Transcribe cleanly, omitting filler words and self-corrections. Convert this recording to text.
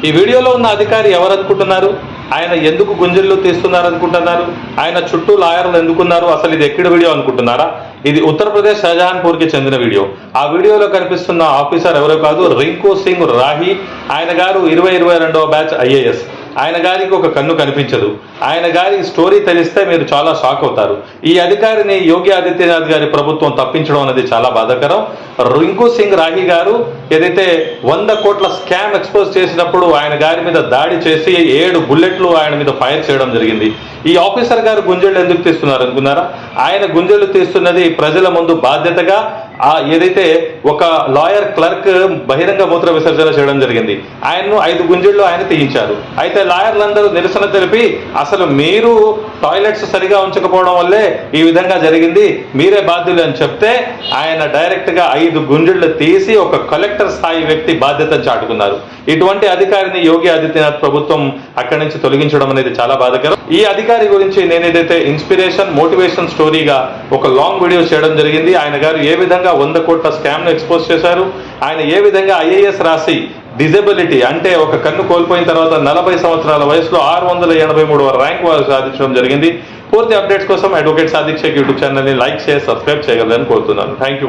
ఈ వీడియోలో ఉన్న అధికారి ఎవరనుకుంటున్నారు? ఆయన ఎందుకు గుంజళ్ళు తీస్తున్నారు అనుకుంటున్నారు? ఆయన చుట్టూ లాయర్లు ఎందుకున్నారు? అసలు ఇది ఎక్కడి వీడియో అనుకుంటున్నారా? ఇది ఉత్తరప్రదేశ్ షాజహాన్పూర్కి చెందిన వీడియో. ఆ వీడియోలో కనిపిస్తున్న ఆఫీసర్ ఎవరో కాదు, రింకు సింగ్ రాహి. ఆయన గారు 2022వ బ్యాచ్ IAS. ఆయన గారికి ఒక కన్ను కనిపించదు. ఆయన గారి స్టోరీ తెలిస్తే మీరు చాలా షాక్ అవుతారు. ఈ అధికారిని యోగి ఆదిత్యనాథ్ గారి ప్రభుత్వం తప్పించడం అనేది చాలా బాధాకరం. రింకు సింగ్ రాహి గారు ఏదైతే 100 కోట్ల స్కామ్ ఎక్స్పోజ్ చేసినప్పుడు ఆయన గారి మీద దాడి చేసి 7 బుల్లెట్లు ఆయన మీద ఫైర్ చేయడం జరిగింది. ఈ ఆఫీసర్ గారు గుంజళ్ళు ఎందుకు తీస్తున్నారు అనుకున్నారా? ఆయన గుంజళ్ళు తీస్తున్నది ప్రజల ముందు బాధ్యతగా ఏదైతే ఒక లాయర్ క్లర్క్ బహిరంగ మూత్ర విసర్జన చేయడం జరిగింది. ఆయన్ను 5 గుంజళ్ళు ఆయన తీయించారు. అయితే లాయర్లందరూ నిరసన తెలిపి అసలు మీరు టాయిలెట్స్ సరిగా ఉంచకపోవడం వల్లే ఈ విధంగా జరిగింది, మీరే బాధ్యులు అని చెప్తే ఆయన డైరెక్ట్ గా 5 గుంజళ్ళు తీసి ఒక కలెక్టర్ స్థాయి వ్యక్తి బాధ్యతను చాటుకున్నారు. ఇటువంటి అధికారిని యోగి ఆదిత్యనాథ్ ప్రభుత్వం అక్కడి నుంచి తొలగించడం అనేది చాలా బాధాకరం. ఈ అధికారి గురించి నేను ఏదైతే ఇన్స్పిరేషన్ మోటివేషన్ స్టోరీగా ఒక లాంగ్ వీడియో చేయడం జరిగింది. ఆయన గారు ఏ విధంగా 100 కోట్ల స్కామ్ ను ఎక్స్పోజ్ చేశారు, ఆయన ఏ విధంగా IAS రాసి డిజబిలిటీ అంటే ఒక కన్ను కోల్పోయిన తర్వాత 40 సంవత్సరాల వయసులో 683వ ర్యాంక్ వారు సాధించడం జరిగింది. పూర్తి అప్డేట్స్ కోసం అడ్వకేట్ సాదిక్ షేక్ యూట్యూబ్ ఛానల్ని లైక్ చేసి సబ్స్క్రైబ్ చేయగలరని కోరుతున్నాను. Thank you.